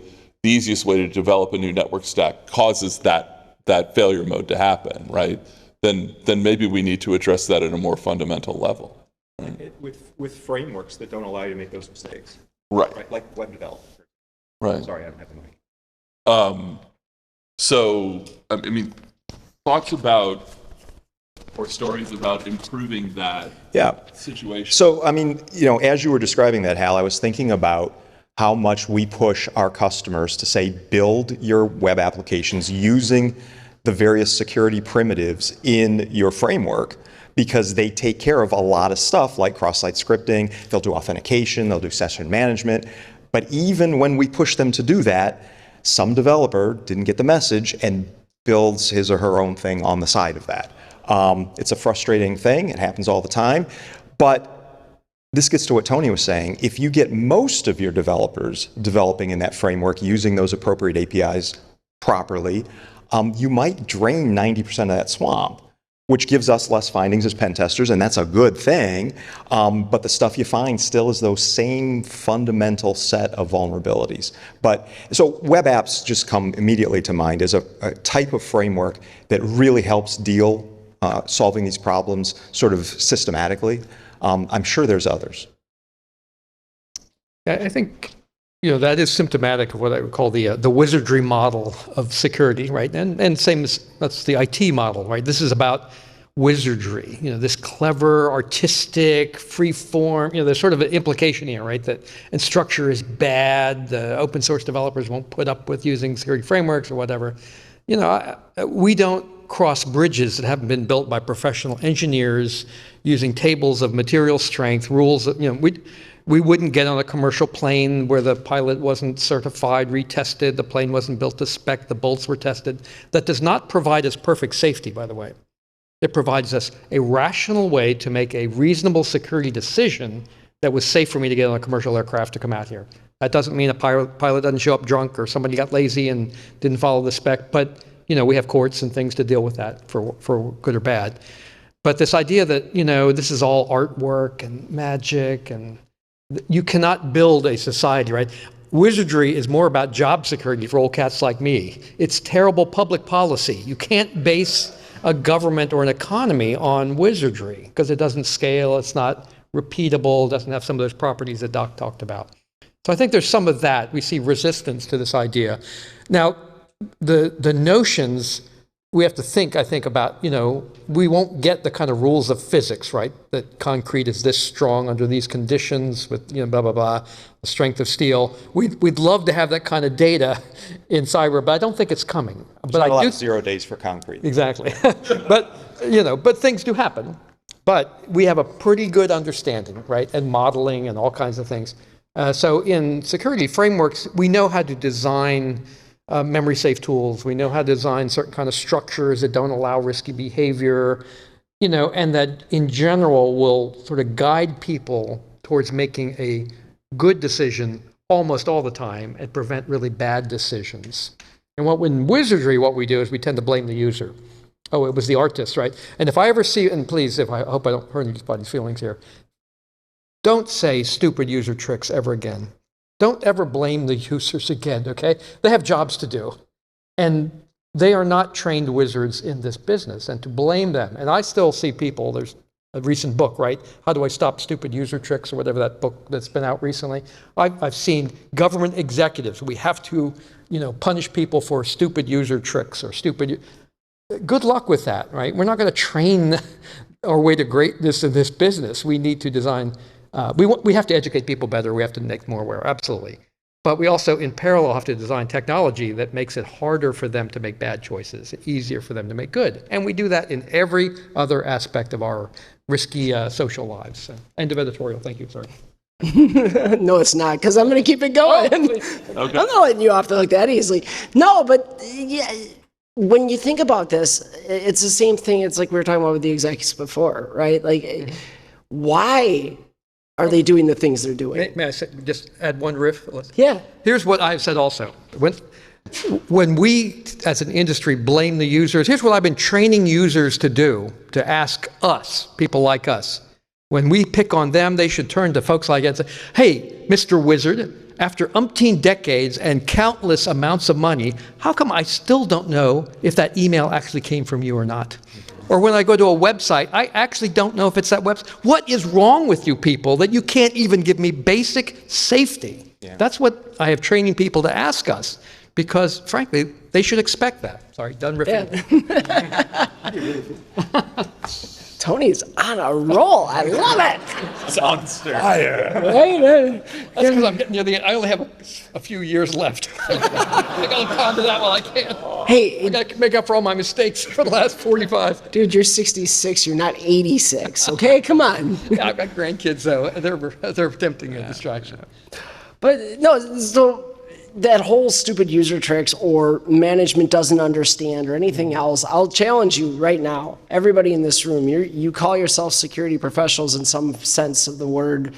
the easiest way to develop a new network stack causes that failure mode to happen, right? Then maybe we need to address that at a more fundamental level. Right? With frameworks that don't allow you to make those mistakes. Right. Like web development. Right. Sorry, I don't have the mic. So, I mean, thoughts about, or stories about improving that situation? So, I mean, as you were describing that, Hal, I was thinking about how much we push our customers to say, build your web applications using the various security primitives in your framework, because they take care of a lot of stuff like cross-site scripting, they'll do authentication, they'll do session management. But even when we push them to do that, some developer didn't get the message and builds his or her own thing on the side of that. It's a frustrating thing. It happens all the time. But this gets to what Tony was saying. If you get most of your developers developing in that framework using those appropriate APIs properly, you might drain 90% of that swamp, which gives us less findings as pen testers, and that's a good thing. But the stuff you find still is those same fundamental set of vulnerabilities. So web apps just come immediately to mind as a type of framework that really helps solving these problems sort of systematically. I'm sure there's others. I think that is symptomatic of what I would call the wizardry model of security, right? And same as that's the IT model, right? This is about wizardry, this clever, artistic, free form. There's sort of an implication here, right? And structure is bad. The open source developers won't put up with using security frameworks or whatever. We don't cross bridges that haven't been built by professional engineers using tables of material strength, rules that, we wouldn't get on a commercial plane where the pilot wasn't certified, retested, the plane wasn't built to spec, the bolts were tested. That does not provide us perfect safety, by the way. It provides us a rational way to make a reasonable security decision that was safe for me to get on a commercial aircraft to come out here. That doesn't mean a pilot doesn't show up drunk or somebody got lazy and didn't follow the spec, but we have courts and things to deal with that for good or bad. But this idea that, this is all artwork and magic, and you cannot build a society, right? Wizardry is more about job security for old cats like me. It's terrible public policy. You can't base a government or an economy on wizardry because it doesn't scale, it's not repeatable, doesn't have some of those properties that Doc talked about. So I think there's some of that. We see resistance to this idea. Now, the notions we have to think, I think, about, we won't get the kind of rules of physics, right? That concrete is this strong under these conditions with, blah, blah, blah, the strength of steel. We'd love to have that kind of data in cyber, but I don't think it's coming. There's not a lot of 0 days for concrete. Exactly. But things do happen. But we have a pretty good understanding, right? And modeling and all kinds of things. So in security frameworks, we know how to design memory safe tools. We know how to design certain kind of structures that don't allow risky behavior, and that in general will sort of guide people towards making a good decision almost all the time and prevent really bad decisions. And in wizardry, what we do is we tend to blame the user. Oh, it was the artist, right? And if I ever see, and please, I hope I don't hurt anybody's feelings here, don't say stupid user tricks ever again. Don't ever blame the users again, okay? They have jobs to do. And they are not trained wizards in this business. And to blame them, and I still see people, there's a recent book, right? How do I stop stupid user tricks, or whatever that book that's been out recently. I've seen government executives, we have to, punish people for stupid user tricks or stupid. Good luck with that, right? We're not going to train our way to greatness in this business. We need to design. We have to educate people better. We have to make more aware, absolutely. But we also, in parallel, have to design technology that makes it harder for them to make bad choices, easier for them to make good. And we do that in every other aspect of our risky social lives. End of editorial. Thank you. Sorry. No, it's not, because I'm going to keep it going. Okay. I'm not letting you off the hook that easily. No, but yeah, when you think about this, it's the same thing. It's like we were talking about with the executives before, right? Like, why are they doing the things they're doing? May I just add one riff? Yeah. Here's what I've said also. When we, as an industry, blame the users, here's what I've been training users to do, to ask us, people like us. When we pick on them, they should turn to folks like us and say, hey, Mr. Wizard, after umpteen decades and countless amounts of money, how come I still don't know if that email actually came from you or not? Or when I go to a website, I actually don't know if it's that website. What is wrong with you people that you can't even give me basic safety? Yeah. That's what I have training people to ask us, because frankly, they should expect that. Sorry, done riffing. Yeah. Tony's on a roll. I love it. It's on fire. Right? That's because I'm getting near the end. I only have a few years left. I got to pound to that while I can. Hey, I got to make up for all my mistakes for the last 45. Dude, you're 66. You're not 86. Okay, come on. Yeah, I've got grandkids though. They're tempting a distraction. But no, so that whole stupid user tricks or management doesn't understand or anything else, I'll challenge you right now. Everybody in this room, you call yourself security professionals in some sense of the word.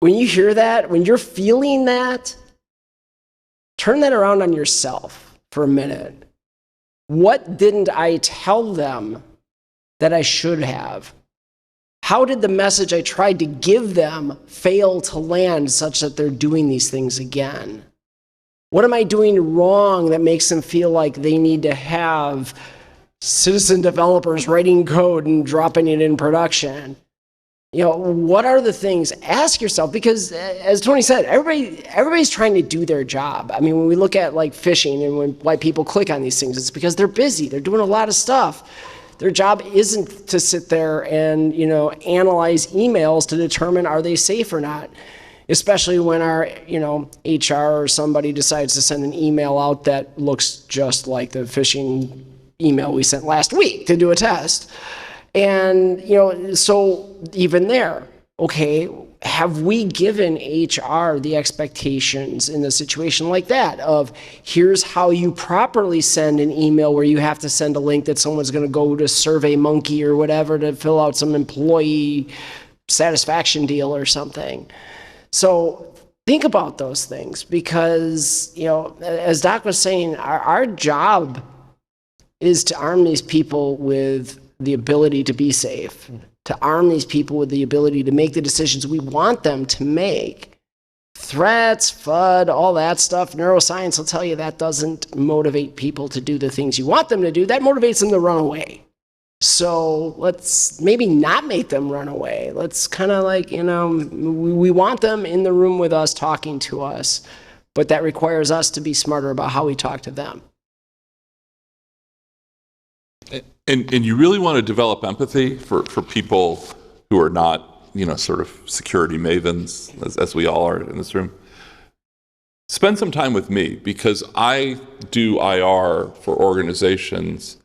When you hear that, when you're feeling that, turn that around on yourself for a minute. What didn't I tell them that I should have? How did the message I tried to give them fail to land such that they're doing these things again? What am I doing wrong that makes them feel like they need to have citizen developers writing code and dropping it in production? What are the things? Ask yourself, because as Tony said, everybody's trying to do their job. I mean, when we look at like phishing and why people click on these things, it's because they're busy. They're doing a lot of stuff. Their job isn't to sit there and, analyze emails to determine are they safe or not, especially when our, HR or somebody decides to send an email out that looks just like the phishing email we sent last week to do a test. And, so even there, okay, have we given HR the expectations in a situation like that of here's how you properly send an email where you have to send a link that someone's going to go to SurveyMonkey or whatever to fill out some employee satisfaction deal or something. So think about those things because, as Doc was saying, our job is to arm these people with the ability to be safe, to arm these people with the ability to make the decisions we want them to make. Threats, FUD, all that stuff, neuroscience will tell you that doesn't motivate people to do the things you want them to do. That motivates them to run away. So let's maybe not make them run away. Let's kind of we want them in the room with us talking to us, but that requires us to be smarter about how we talk to them. And you really want to develop empathy for people who are not, sort of security mavens, as we all are in this room. Spend some time with me, because I do IR for organizations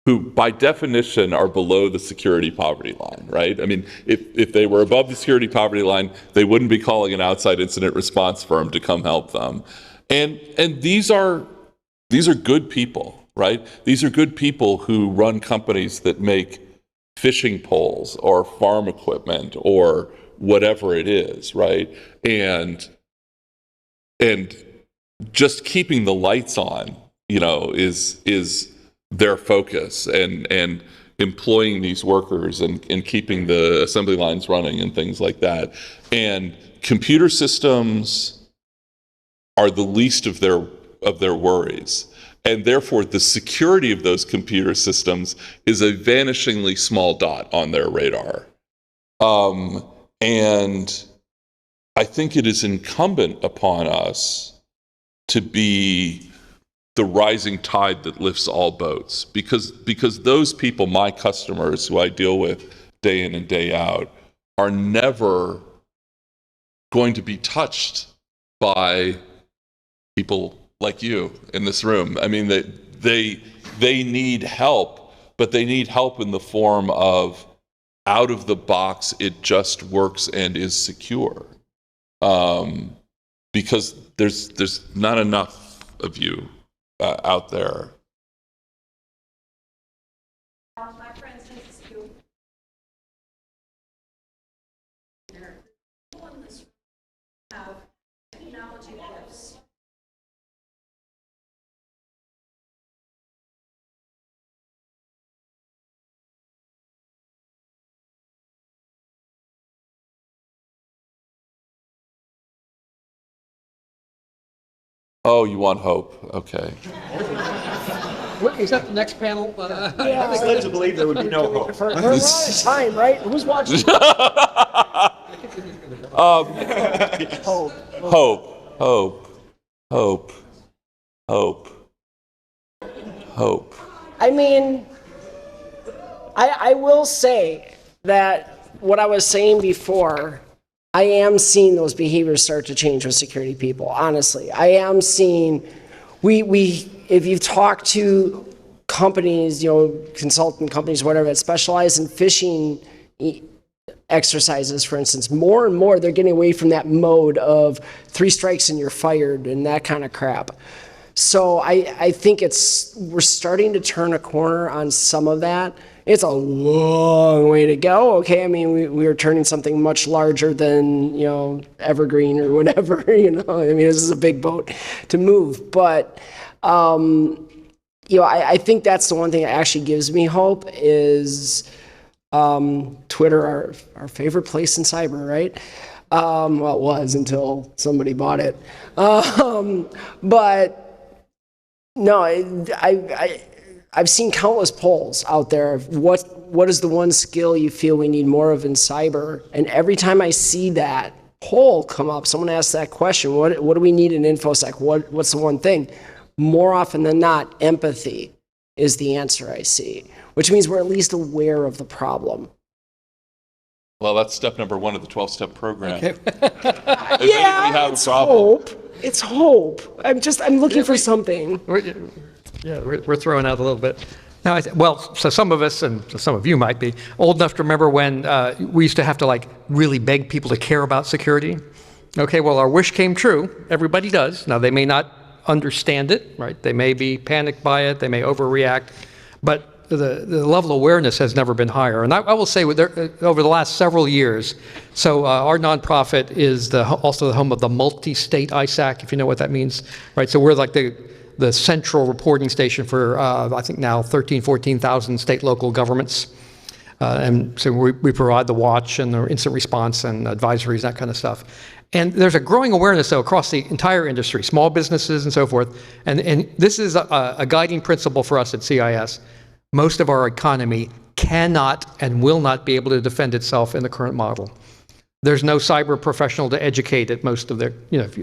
who, by definition, are below the security poverty line, right? I mean, if they were above the security poverty line, they wouldn't be calling an outside incident response firm to come help them. And these are good people, right? These are good people who run companies that make fishing poles or farm equipment or whatever it is, right? And just keeping the lights on, is their focus, and employing these workers and keeping the assembly lines running and things like that. And computer systems are the least of their worries. And therefore, the security of those computer systems is a vanishingly small dot on their radar. And I think it is incumbent upon us to be the rising tide that lifts all boats, because those people, my customers who I deal with day in and day out, are never going to be touched by people like you in this room. I mean, they need help, but they need help in the form of out of the box, it just works and is secure. Because there's not enough of you out there. My friends in this field, people in this room have technology gifts. Oh, you want hope? Okay. Is that the next panel? I was led to believe there would be no hope. We're out of time, right? Who's watching? Hope. Hope. I mean, I will say that what I was saying before, I am seeing those behaviors start to change with security people, honestly. I am seeing, if you talk to companies, consultant companies, whatever, that specialize in phishing exercises, for instance, more and more they're getting away from that mode of 3 strikes and you're fired and that kind of crap. So I think we're starting to turn a corner on some of that. It's a long way to go, okay? I mean, we are turning something much larger than, Evergreen or whatever, I mean, this is a big boat to move. But, I think that's the one thing that actually gives me hope is Twitter, our favorite place in cyber, right? Well, it was until somebody bought it. But no, I've seen countless polls out there of what is the one skill you feel we need more of in cyber, and every time I see that poll come up, someone asks that question, what do we need in InfoSec? What's the one thing? More often than not, empathy is the answer I see, which means we're at least aware of the problem. Well, that's step number 1 of the 12-step program. Okay. It's hope. It's hope. I'm looking for something. We're throwing out a little bit. Now, so some of us, and some of you might be, old enough to remember when we used to have to really beg people to care about security. Okay, well, our wish came true. Everybody does. Now, they may not understand it, right? They may be panicked by it. They may overreact. But the level of awareness has never been higher. And I will say, over the last several years, so our nonprofit is also the home of the multi-state ISAC, if you know what that means, right? So we're like the central reporting station for, I think now 14,000 state local governments. And so we provide the watch and the instant response and advisories, that kind of stuff. And there's a growing awareness, though, across the entire industry, small businesses and so forth. And this is a guiding principle for us at CIS. Most of our economy cannot and will not be able to defend itself in the current model. There's no cyber professional to educate at most of their,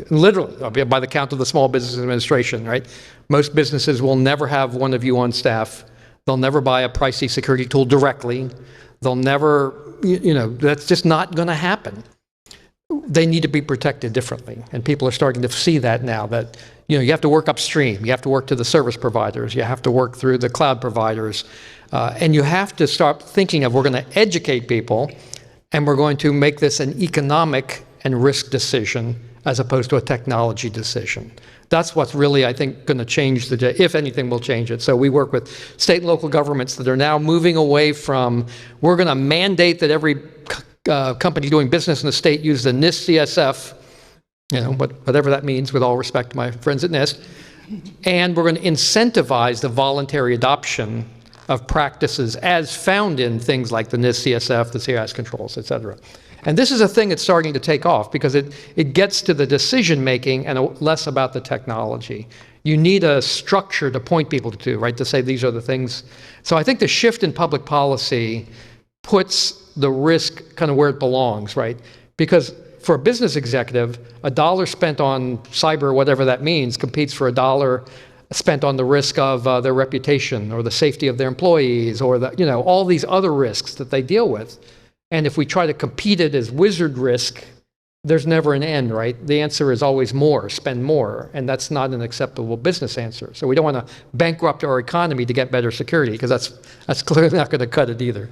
literally, by the count of the Small Business Administration, right? Most businesses will never have one of you on staff. They'll never buy a pricey security tool directly. They'll never, that's just not going to happen. They need to be protected differently. And people are starting to see that now, that you have to work upstream. You have to work to the service providers. You have to work through the cloud providers. And you have to start thinking we're going to educate people, and we're going to make this an economic and risk decision as opposed to a technology decision. That's what's really, I think, going to change if anything will change it. So we work with state and local governments that are now moving away from, we're going to mandate that every company doing business in the state use the NIST CSF, whatever that means, with all respect to my friends at NIST. And we're going to incentivize the voluntary adoption of practices as found in things like the NIST CSF, the CIS controls, et cetera. And this is a thing that's starting to take off because it gets to the decision making and less about the technology. You need a structure to point people to, right? To say these are the things. So I think the shift in public policy puts the risk kind of where it belongs, right? Because for a business executive, $1 spent on cyber, whatever that means, competes for $1 spent on the risk of their reputation or the safety of their employees or all these other risks that they deal with. And if we try to compete it as wizard risk, there's never an end, right? The answer is always more, spend more, and that's not an acceptable business answer. So we don't want to bankrupt our economy to get better security, because that's clearly not going to cut it either.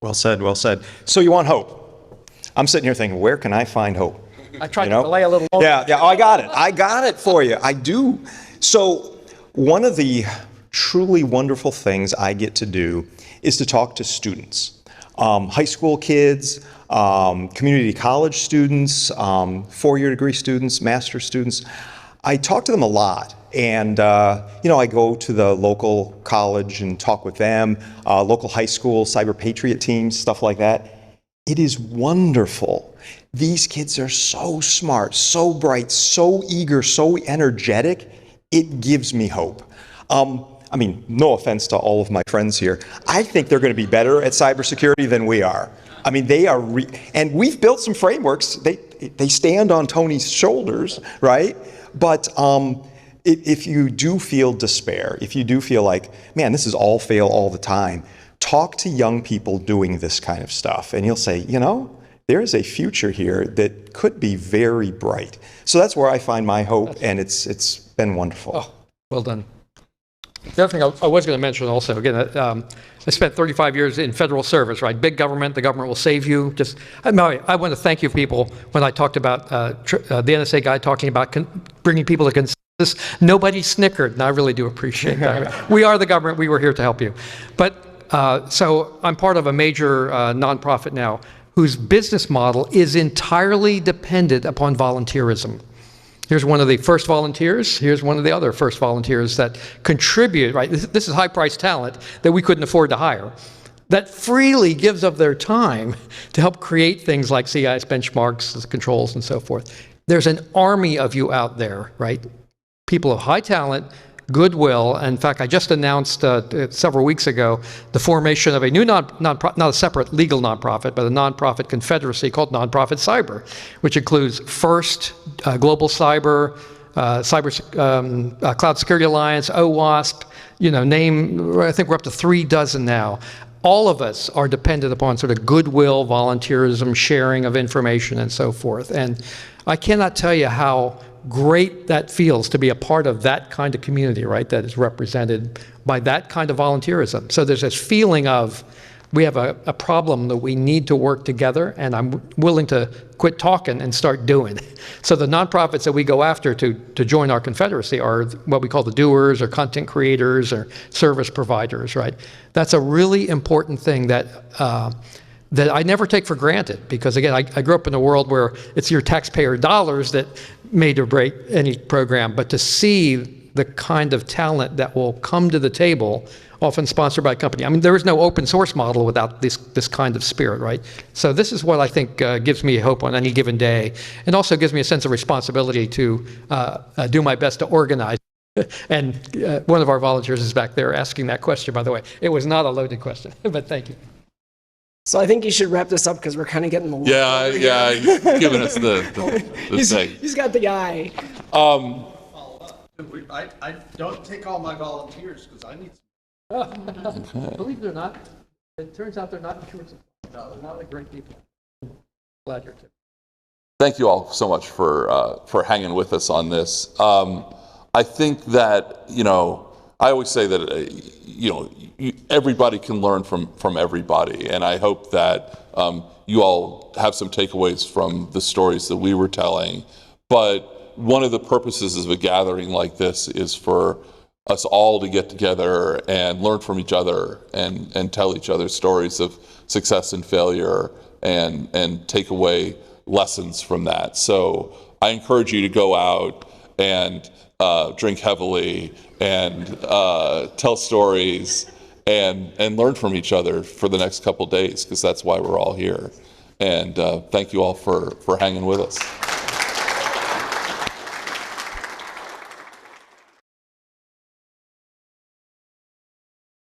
Well said, well said. So you want hope. I'm sitting here thinking, where can I find hope? I tried to delay a little longer. Yeah, oh, I got it. I got it for you. I do. So one of the truly wonderful things I get to do is to talk to students. High school kids, community college students, four-year degree students, master's students. I talk to them a lot. And, I go to the local college and talk with them, local high school, cyber patriot teams, stuff like that. It is wonderful. These kids are so smart, so bright, so eager, so energetic. It gives me hope. No offense to all of my friends here. I think they're going to be better at cybersecurity than we are. They are, and we've built some frameworks. They stand on Tony's shoulders, right? But if you do feel despair, if you do feel like, man, this is all fail all the time, talk to young people doing this kind of stuff, and you'll say, there is a future here that could be very bright. So that's where I find my hope, and it's been wonderful. Oh, well done. The other thing I was going to mention also, again, I spent 35 years in federal service, right? Big government, the government will save you. I want to thank you people when I talked about the NSA guy talking about bringing people to consensus. Nobody snickered, and I really do appreciate that. We are the government. We were here to help you. But so I'm part of a major nonprofit now whose business model is entirely dependent upon volunteerism. Here's one of the first volunteers. Here's one of the other first volunteers that contribute, right? This is high-priced talent that we couldn't afford to hire, that freely gives of their time to help create things like CIS benchmarks, controls, and so forth. There's an army of you out there, right? People of high talent, goodwill. In fact, I just announced several weeks ago the formation of a new not a separate legal nonprofit, but a nonprofit confederacy called Nonprofit Cyber, which includes FIRST, Global Cyber, Cloud Security Alliance, OWASP, I think we're up to 36 now. All of us are dependent upon sort of goodwill, volunteerism, sharing of information, and so forth. And I cannot tell you how great that feels to be a part of that kind of community, right, that is represented by that kind of volunteerism. So there's this feeling of we have a problem that we need to work together, and I'm willing to quit talking and start doing. So the nonprofits that we go after to join our confederacy are what we call the doers or content creators or service providers, right? That's a really important thing that I never take for granted, because again, I grew up in a world where it's your taxpayer dollars that made or break any program, but to see the kind of talent that will come to the table, often sponsored by a company. I mean, there is no open source model without this kind of spirit, right? So this is what I think gives me hope on any given day, and also gives me a sense of responsibility to do my best to organize. And one of our volunteers is back there asking that question, by the way. It was not a loaded question, but thank you. So I think you should wrap this up because we're kind of getting the Yeah, he's giving us the thing. He's got the eye. I don't take all my volunteers because I need. Believe it or not, it turns out they're not insurance. No, they're not like great people. Glad you're here. Thank you all so much for hanging with us on this. I think that, I always say that, everybody can learn from everybody. And I hope that you all have some takeaways from the stories that we were telling. But one of the purposes of a gathering like this is for us all to get together and learn from each other and tell each other stories of success and failure and take away lessons from that. So I encourage you to go out and drink heavily and tell stories and learn from each other for the next couple days, because that's why we're all here. And thank you all for hanging with us.